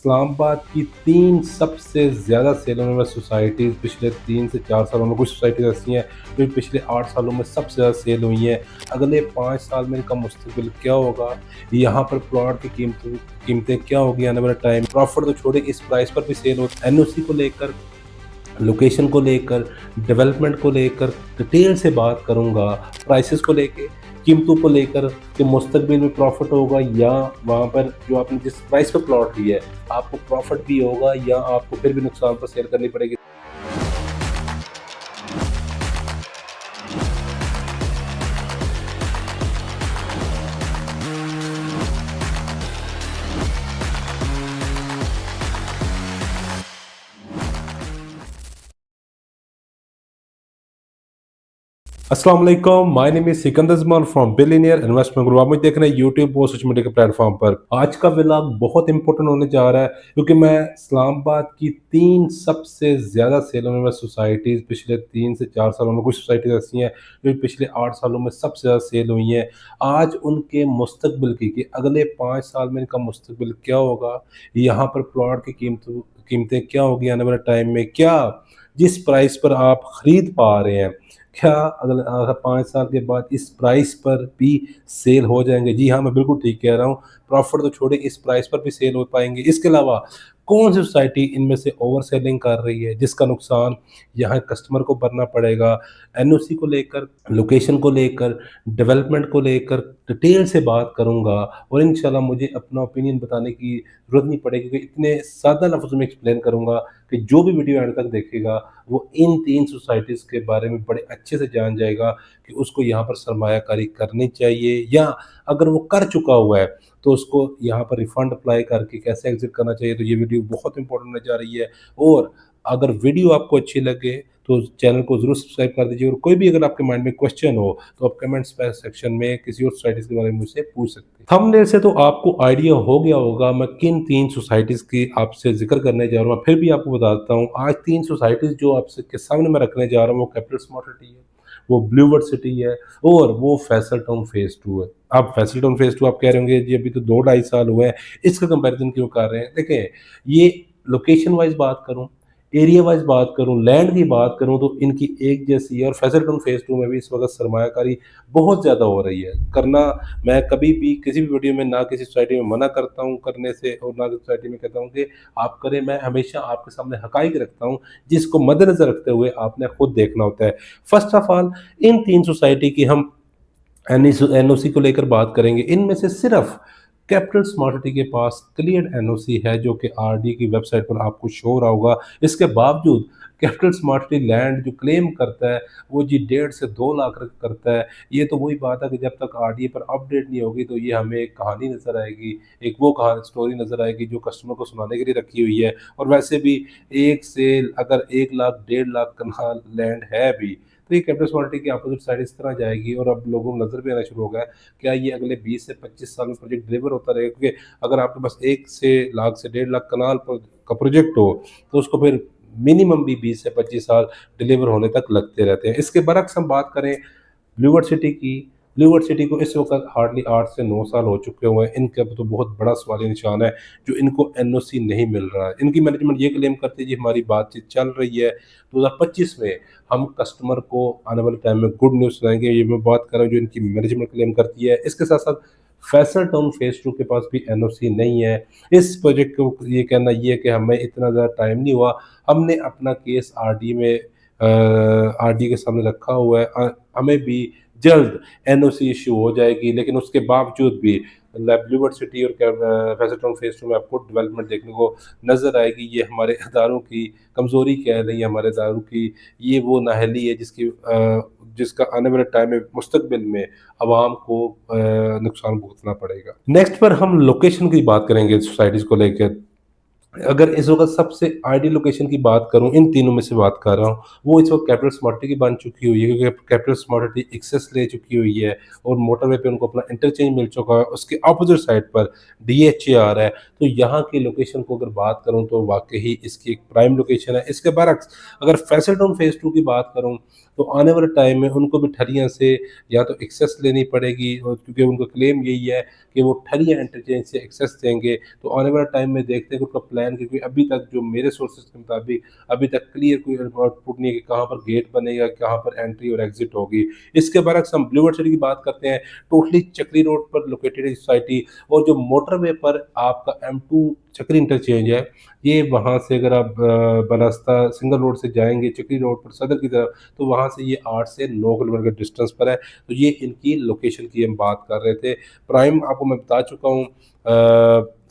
इस्लामाबाद की 3 सबसे ज़्यादा सेल होने वाली सोसाइटीज़ पिछले 3 से 4 सालों में, कुछ सोसाइटीज़ ऐसी हैं जो पिछले 8 सालों में सबसे ज़्यादा सेल हुई हैं। अगले 5 साल में इनका मुस्तकबिल क्या होगा? यहाँ पर प्लॉट की कीमतें क्या होगी आने वाले टाइम? प्रॉफिट तो छोड़िए, इस प्राइस पर भी सेल हो, एनओसी को लेकर, लोकेशन को लेकर, डेवलपमेंट को लेकर डिटेल से बात करूँगा, प्राइसेस को लेके, कीमतों को लेकर कि मुस्तकबिल में प्रॉफ़िट होगा या वहाँ पर जो आपने जिस प्राइस पे प्लॉट लिया है, आपको प्रॉफ़िट भी होगा या आपको फिर भी नुकसान पर सेल करनी पड़ेगी। अस्सलाम वालेकुम, my name is Sikandar Zaman from billionaire investment group. आप मुझे देख रहे हैं यूट्यूब और सोशल मीडिया के प्लेटफॉर्म पर। आज का व्लॉग बहुत इंपॉर्टेंट होने जा रहा है क्योंकि मैं इस्लामाबाद की 3 सबसे ज़्यादा सेल होने वाली सोसाइटीज़ पिछले 3 से 4 सालों में, कुछ सोसाइटीज़ ऐसी हैं जो पिछले 8 सालों में सबसे ज़्यादा सेल हुई हैं। आज उनके मुस्तकबिल की कि अगले 5 साल में इनका मुस्तकबिल क्या होगा? यहाँ पर प्लॉट की कीमतें क्या होगी आने वाले टाइम में? क्या जिस प्राइस पर आप खरीद पा रहे हैं, क्या अगर 5 साल के बाद इस प्राइस पर भी सेल हो जाएँगे? जी हाँ, मैं बिल्कुल ठीक कह रहा हूँ। प्रॉफ़िट तो छोड़िए, इस प्राइस पर भी सेल हो पाएँगे। इसके अलावा कौन-सी सोसाइटी इनमें से ओवर सेलिंग कर रही है, जिसका नुकसान यहाँ कस्टमर को भरना पड़ेगा? एनओसी को लेकर, लोकेशन को लेकर, डेवलपमेंट को लेकर डिटेल से बात करूँगा और इंशाल्लाह मुझे अपना ओपिनियन बताने की ज़रूरत नहीं पड़ेगी क्योंकि इतने सादा लफ्ज़ों में एक्सप्लेन करूँगा कि जो भी वीडियो एंड तक देखेगा वो इन 3 सोसाइटीज़ के बारे में बड़े अच्छे से जान जाएगा कि उसको यहाँ पर सरमायाकारी करनी चाहिए या अगर वो कर चुका हुआ है, तो उसको यहाँ पर रिफ़ंड अप्लाई करके कैसे एग्ज़िट करना चाहिए। तो ये वीडियो बहुत इम्पोर्टेंट होने जा रही है और अगर वीडियो आपको अच्छी लगे, तो चैनल को ज़रूर सब्सक्राइब कर दीजिए और कोई भी अगर आपके माइंड में क्वेश्चन हो, तो आप कमेंट्स सेक्शन में किसी और सोसाइटीज़ के बारे में मुझसे पूछ सकते हैं। थंबनेल से तो आपको आइडिया हो गया होगा मैं किन 3 सोसाइटीज़ की आपसे ज़िक्र करने जा रहा हूँ। मैं फिर भी आपको बताता हूँ, आज 3 सोसाइटीज़ जो आपसे के सामने मैं रखने जा रहा हूँ, वो कैपिटल स्मार्ट सिटी है, वो ब्लूवर्ड सिटी है और वो फैसल टाउन फेज़ 2 है। अब फैसल टाउन फेज़ 2 आप कह रहे होंगे जी अभी तो 2 ढाई साल हुए हैं, इसका कंपैरिज़न क्यों कर रहे हैं? देखें, ये लोकेशन वाइज़ बात करूँ, एरिया वाइज़ बात करूँ, लैंड की बात करूँ तो इनकी एक जैसी है और फैसल टाउन फेज़ 2 में भी इस वक़्त सरमायाकारी बहुत ज़्यादा हो रही है। करना मैं कभी भी किसी भी वीडियो में ना किसी सोसाइटी में मना करता हूँ करने से और ना किसी सोसाइटी में कहता हूँ कि आप करें, मैं हमेशा आपके सामने हक़ाइक़ रखता हूँ, जिसको मद्देनज़र रखते हुए आपने खुद देखना होता है। First of all in 3 society की हम एनओसी को लेकर बात करेंगे। इनमें से सिर्फ़ कैपिटल स्मार्ट सिटी के पास क्लियर्ड एनओसी है जो कि आरडी की वेबसाइट पर आपको शो हो रहा होगा। इसके बावजूद कैपिटल स्मार्ट सिटी लैंड जो क्लेम करता है, वो जी 1.5 से 2 लाख करता है। ये तो वही बात है कि जब तक आरडीए पर अपडेट नहीं होगी तो ये हमें एक कहानी नज़र आएगी, एक वो कहा स्टोरी नज़र आएगी जो कस्टमर को सुनाने के लिए रखी हुई है। और वैसे भी 1 से अगर 1 लाख, 1.5 लाख कनाल लैंड है भी, तो ये कैपिटल स्मार्ट की अपोज़िट साइड इस तरह जाएगी और अब लोगों को नज़र भी आना शुरू हो गया है, क्या ये अगले 20 से 25 साल में प्रोजेक्ट डिलीवर होता रहेगा? क्योंकि अगर आपके पास 1 से लाख से 1.5 लाख कनाल पर का प्रोजेक्ट हो, तो उसको फिर मिनिमम भी 20 से 25 साल डिलीवर होने तक लगते रहते हैं। इसके बरअक्स हम बात करें ब्लूवर्ड सिटी की, ब्लूवर्ड सिटी को इस वक़्त हार्डली 8 से 9 साल हो चुके हुए हैं। इनके अब तो बहुत बड़ा सवालिया निशान है, जो इनको एनओसी नहीं मिल रहा है। इनकी मैनेजमेंट ये क्लेम करती है जी हमारी बातचीत चल रही है, 2025 में हम कस्टमर को आने वाले टाइम में गुड न्यूज़ सुनाएँगे। ये मैं बात कर रहा हूँ जो इनकी मैनेजमेंट क्लेम करती है। इसके साथ-साथ फैसल टाउन फेज़ 2 के पास भी एनओसी नहीं है। इस प्रोजेक्ट को ये कहना ये है कि हमें इतना ज़्यादा टाइम नहीं हुआ, हमने अपना केस आरडी में आरडी के सामने रखा हुआ है। हमें भी जल्द एनओसी इश्यू हो जाएगी, लेकिन उसके बावजूद भी ब्लूवर्ड सिटी और फैसल टाउन फेज़ 2 में आपको डेवलपमेंट देखने को नज़र आएगी। ये हमारे इदारों की कमज़ोरी कह लें, हमारे इदारों की ये वो नाअहली है जिसका आने वाले टाइम में मुस्तकबिल में अवाम को नुकसान भुगतना पड़ेगा। नेक्स्ट पर हम लोकेशन की बात करेंगे सोसाइटीज़ को लेकर। अगर इस वक़्त सबसे आइडियल लोकेशन की बात करूँ, इन तीनों में से बात कर रहा हूँ, वो इस वक़्त कैपिटल स्मार्ट सिटी की बन चुकी हुई है, क्योंकि कैपिटल स्मार्ट सिटी एक्सेस ले चुकी हुई है और मोटरवे पे उनको अपना इंटरचेंज मिल चुका है। उसके अपोज़िट साइड पर डीएचए आ रहा है, तो यहाँ की लोकेशन को अगर बात करूँ तो वाक़ई ही इसकी एक प्राइम लोकेशन है। इसके बरअक्स अगर फैसल टाउन फेज़ 2 की बात करूँ, तो आने वाले टाइम में उनको भी ठरियाँ से या तो एक्सेस लेनी पड़ेगी, और क्योंकि उनका क्लेम यही है कि वो ठरियाँ इंटरचेंज से एक्सेस देंगे। तो आने वाले टाइम में देखते हैं कि उनका प्लान, क्योंकि अभी तक जो मेरे सोर्सेज़ के मुताबिक अभी तक क्लियर कोई आउटपुट नहीं है कि कहाँ पर गेट बनेगा, कहाँ पर एंट्री और एग्ज़िट होगी। इसके बरअक्स हम ब्लू वर्ड सिटी की बात करते हैं, टोटली चक्री रोड पर लोकेटेड है सोसाइटी, और जो मोटरवे पर आपका M2 चक्री इंटरचेंज है, ये वहाँ से अगर आप बनास्ता सिंगल रोड से जाएँगे चक्री रोड पर सदर की तरफ, तो वहाँ से ये 8 से 9 किलोमीटर के डिस्टेंस पर है। तो ये इनकी लोकेशन की हम बात कर रहे थे। प्राइम आपको मैं बता चुका हूँ।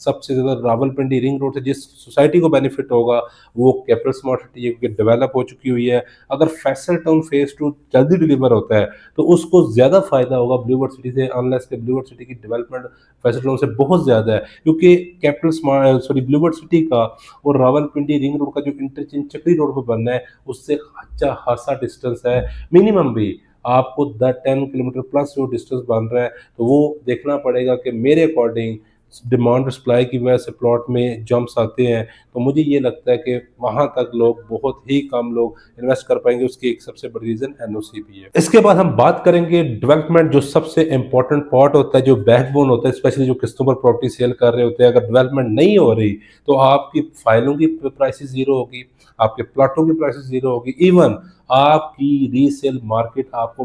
सबसे ज़्यादा रावलपिंडी रिंग रोड से जिस सोसाइटी को बेनिफिट होगा, वो कैपिटल स्मार्ट सिटी है, क्योंकि डेवलप हो चुकी हुई है। अगर फैसल टाउन फेज़ 2 जल्दी डिलीवर होता है, तो उसको ज़्यादा फ़ायदा होगा ब्लू वर्ड सिटी से, अनलेस कि ब्लू वर्ड सिटी की डेवलपमेंट फैसल टाउन से बहुत ज़्यादा है। क्योंकि ब्लू वर्ड सिटी का और रावलपिंडी रिंग रोड का जो इंटरचेंज चक्री रोड पे बनना है, उससे अच्छा खासा डिस्टेंस है। मिनिमम भी आपको द 10 किलोमीटर प्लस जो डिस्टेंस बन रहा है, तो वो देखना पड़ेगा कि मेरे अकॉर्डिंग डिमांड और सप्लाई की वजह से प्लॉट में जंप्स आते हैं, तो मुझे ये लगता है कि वहाँ तक लोग, बहुत ही कम लोग इन्वेस्ट कर पाएँगे। उसकी एक सबसे बड़ी रीज़न एनओसी भी है। इसके बाद हम बात करेंगे डेवलपमेंट, जो सबसे इम्पोर्टेंट पार्ट होता है, जो बैकबोन होता है, स्पेशली जो किस्तों पर प्रॉपर्टी सेल कर रहे होते हैं। अगर डेवलपमेंट नहीं हो रही, तो आपकी फाइलों की प्राइसेस ज़ीरो होगी, आपके प्लॉटों की प्राइसेस ज़ीरो होगी, इवन आपकी रीसेल मार्केट आपको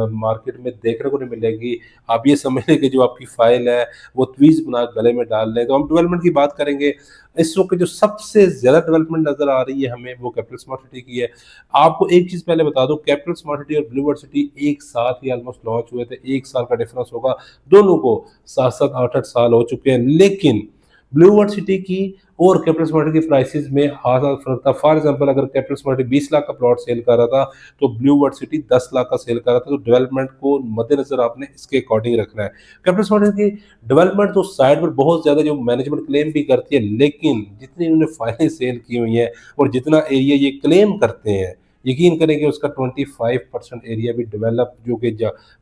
मार्केट में देखने को नहीं मिलेगी। आप ये समझ लें कि जो आपकी फाइल है, वो ट्वीज़ बना के गले में डाल लें। तो हम डेवलपमेंट की बात करेंगे। इस वक़्त जो सबसे ज़्यादा डेवलपमेंट नज़र आ रही है हमें, वो कैपिटल स्मार्ट सिटी की है। आपको एक चीज़ पहले बता दूँ, कैपिटल स्मार्ट सिटी और ब्लू वर्ल्ड सिटी एक साथ ही ऑलमोस्ट लॉन्च हुए थे। 1 साल का डिफरेंस होगा। दोनों को 7-7, 8-8 साल हो चुके हैं। लेकिन ब्लू वर्ल्ड सिटी की और कैपिटल स्मार्ट की प्राइसेज़ में ख़ासा फ़र्क था। फॉर एग्ज़ाम्पल, अगर कैपिटल स्मार्ट 20 लाख का प्लॉट सेल कर रहा था, तो ब्लू वर्ल्ड सिटी 10 लाख का सेल कर रहा था। तो डेवलपमेंट को मद्देनज़र आपने इसके अकॉर्डिंग रखना है। कैपिटल स्मार्ट की डेवलपमेंट तो साइड पर बहुत ज़्यादा जो मैनेजमेंट क्लेम भी करती है, लेकिन जितनी इन्होंने फाइलें सेल की हुई हैं और जितना एरिया ये क्लेम करते हैं, यकीन करें कि उसका 25% एरिया भी डेवलप जो कि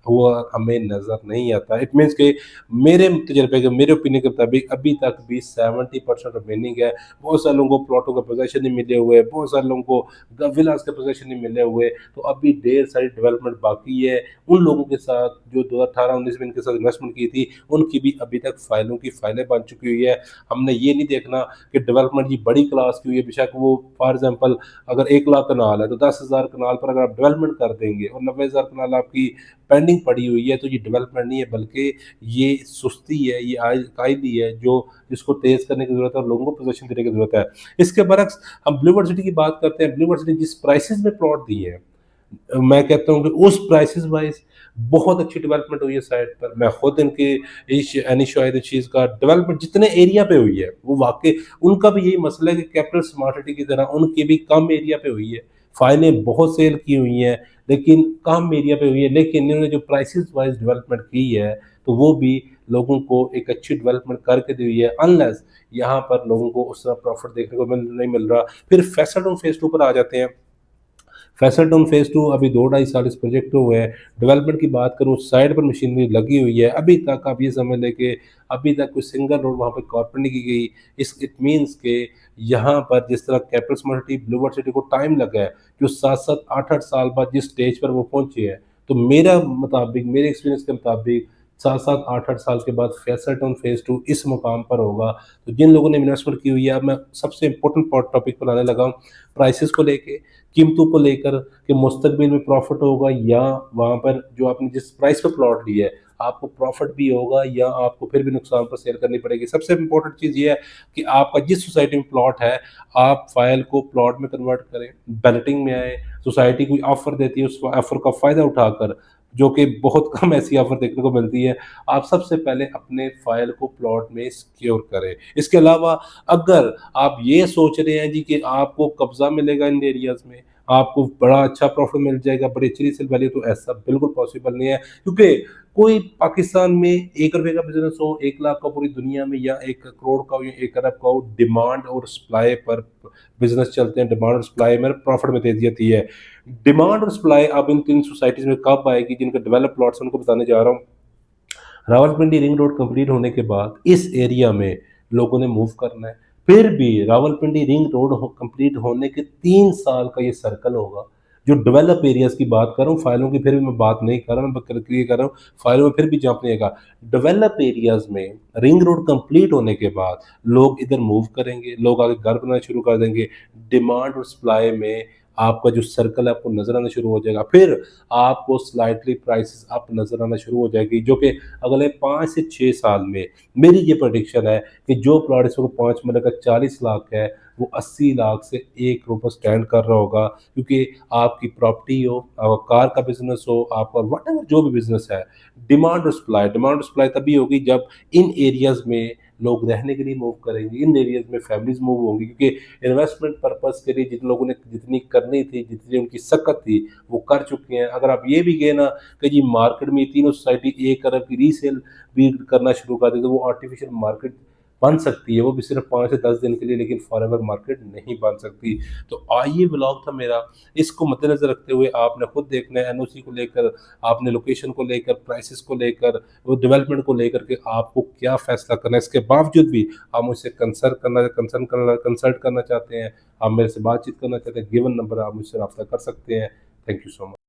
हुआ हमें नज़र नहीं आता। इट मीन्स कि मेरे तजर्बे के, मेरे ओपिनियन के मुताबिक अभी तक भी 70% रिमेनिंग है। बहुत सारे लोगों को प्लॉटों का पोज़ेशन नहीं मिले हुए, बहुत सारे लोगों को विलास के पोज़ेशन नहीं मिले हुए, तो अभी ढेर सारी डेवलपमेंट बाकी है। उन लोगों के साथ जो 2018-19 में इनके साथ इन्वेस्टमेंट की थी, उनकी भी अभी तक फाइलों की फाइलें बन चुकी हुई है। हमने ये नहीं देखना कि डेवलपमेंट जी बड़ी क्लास की हुई है, बेशक वो फॉर एग्ज़ाम्पल अगर 1 लाख कनाल है, तो 10,000 कनाल पर अगर आप डेवलपमेंट कर देंगे और 90,000 कनाल आपकी पेंडिंग पड़ी हुई है, तो ये डेवलपमेंट नहीं है, बल्कि ये सुस्ती है, ये कायदी है, जो जिसको तेज़ करने की ज़रूरत है और लोगों को पोज़ीशन देने की ज़रूरत है। इसके बरअक्स हम ब्लू वर्ल्ड सिटी की बात करते हैं। ब्लू वर्ल्ड सिटी जिस प्राइसेज़ में प्लॉट दिए हैं, मैं कहता हूँ कि उस प्राइसेज़ वाइज़ बहुत अच्छी डेवलपमेंट हुई है साइट पर। मैं खुद इनके इश एनिश शाहिद चीज़ का डेवलपमेंट जितने एरिया पे हुई है, वो वाक़ई उनका भी यही मसला है कि कैपिटल स्मार्ट सिटी की तरह उनकी भी कम एरिया पे हुई है। फाइलें बहुत सेल की हुई हैं, लेकिन कम एरिया पे हुई है। लेकिन इन्होंने जो प्राइसेज़ वाइज़ डेवलपमेंट की है, तो वो भी लोगों को एक अच्छी डेवलपमेंट करके दी हुई है। अनलेस यहाँ पर लोगों को उस तरह प्रॉफ़िट देखने को नहीं मिल रहा। फिर फैसल टाउन फेज़ 2 पर आ जाते हैं। फैसल टाउन फेज़ 2 अभी 2 ढाई साल इस प्रोजेक्ट को हुए हैं। डेवलपमेंट की बात करूँ, साइड पर मशीनरी लगी हुई है। अभी तक आप ये समझ लें कि अभी तक कोई सिंगल रोड वहाँ पे कॉर्पोरेट नहीं की गई। इस इट मीन्स के यहाँ पर जिस तरह capital smart city, blue world city को टाइम लगा है, जो 7-7, 8-8 साल बाद जिस स्टेज पर वो पहुँचे हैं, तो मेरा मुताबिक, मेरे एक्सपीरियंस के मुताबिक 7-7, 8-8 साल के बाद फैसल टाउन फेज़ 2 इस मुकाम पर होगा। तो जिन लोगों ने इन्वेस्टमेंट की हुई है, अब मैं सबसे इम्पोर्टेंट टॉपिक पर आने लगा हूँ, प्राइसेज़ को लेके, कीमतों को लेकर, कि मुस्तकबिल में प्रॉफ़िट होगा या वहाँ पर जो आपने जिस प्राइस पे प्लॉट लिया है, आपको प्रॉफ़िट भी होगा या आपको फिर भी नुकसान पर सेल करनी पड़ेगी। सबसे इम्पोर्टेंट चीज़ ये है कि आपका जिस सोसाइटी में प्लॉट है, आप फ़ाइल को प्लॉट में कन्वर्ट करें, बैलेटिंग में आएँ, सोसाइटी कोई ऑफ़र देती है, उस ऑफ़र का फ़ायदा उठाकर, जो कि बहुत कम ऐसी ऑफ़र देखने को मिलती है, आप सबसे पहले अपने फ़ाइल को प्लॉट में सिक्योर करें। इसके अलावा अगर आप ये सोच रहे हैं जी कि आपको कब्ज़ा मिलेगा इन एरियाज़ में, आपको बड़ा अच्छा प्रॉफ़िट मिल जाएगा, बड़ी अच्छी रीसेल वैल्यू, तो ऐसा बिल्कुल पॉसिबल नहीं है। क्योंकि कोई पाकिस्तान में 1 रुपए का बिजनेस हो, 1 लाख का पूरी दुनिया में, या 1 करोड़ का हो या 1 अरब का हो, डिमांड और सप्लाई पर बिजनेस चलते हैं। डिमांड और सप्लाई में प्रॉफिट में तेजी आती है। डिमांड और सप्लाई अब इन 3 सोसाइटीज में कब आएगी, जिनके डेवलप प्लॉट्स उनको बताने जा रहा हूँ। रावलपिंडी रिंग रोड कंप्लीट होने के बाद इस एरिया में लोगों ने मूव करना है। फिर भी रावलपिंडी रिंग रोड कंप्लीट होने के 3 साल का ये सर्कल होगा। जो डेवलप एरियाज की बात कर रहा हूँ, फाइलों की फिर भी मैं बात नहीं कर रहा, मैं क्लियर कर रहा हूँ, फाइलों में फिर भी जंप नहीं आएगा। डेवलप एरियाज में रिंग रोड कंप्लीट होने के बाद लोग इधर मूव करेंगे, लोग आगे घर बनाना शुरू कर देंगे। डिमांड और सप्लाई में आपका जो सर्कल है आपको नजर आना शुरू हो जाएगा। फिर आपको स्लाइटली प्राइसेस अप नजर आना शुरू हो जाएगी, जो कि अगले 5 से 6 साल में मेरी ये प्रेडिक्शन है कि जो प्लॉट इस वक्त 5 मरले का 40 लाख है, वो 80 लाख से 1 करोड़ पर स्टैंड कर रहा होगा। क्योंकि आपकी प्रॉपर्टी हो, आपका कार का बिजनेस हो, आपका वट जो भी बिजनेस है, डिमांड और सप्लाई तभी होगी जब इन एरियाज में लोग रहने के लिए मूव करेंगे, इन एरियाज में फैमिलीज मूव होंगी। क्योंकि इन्वेस्टमेंट पर्पस के लिए जिन लोगों ने जितनी करनी थी, जितनी उनकी सकत थी, वो कर चुके हैं। अगर आप ये भी गए ना कि जी मार्केट में ये तीनों सोसाइटी 1 अरब की रीसेल भी करना शुरू कर दे, तो वो आर्टिफिशियल मार्केट बन सकती है, वो भी सिर्फ 5 से 10 दिन के लिए, लेकिन फॉरएवर मार्केट नहीं बन सकती। तो ये व्लॉग था मेरा। इसको मद्देनजर रखते हुए आपने खुद देखना है, एनओसी को लेकर, आपने लोकेशन को लेकर, प्राइसेस को लेकर, वो डेवलपमेंट को लेकर के आपको क्या फैसला करना है। इसके बावजूद भी आप मुझसे कंसल्ट करना चाहते हैं, आप मेरे से बातचीत करना चाहते हैं, गिवन नंबर आप मुझसे रब्ता कर सकते हैं। Thank you so much.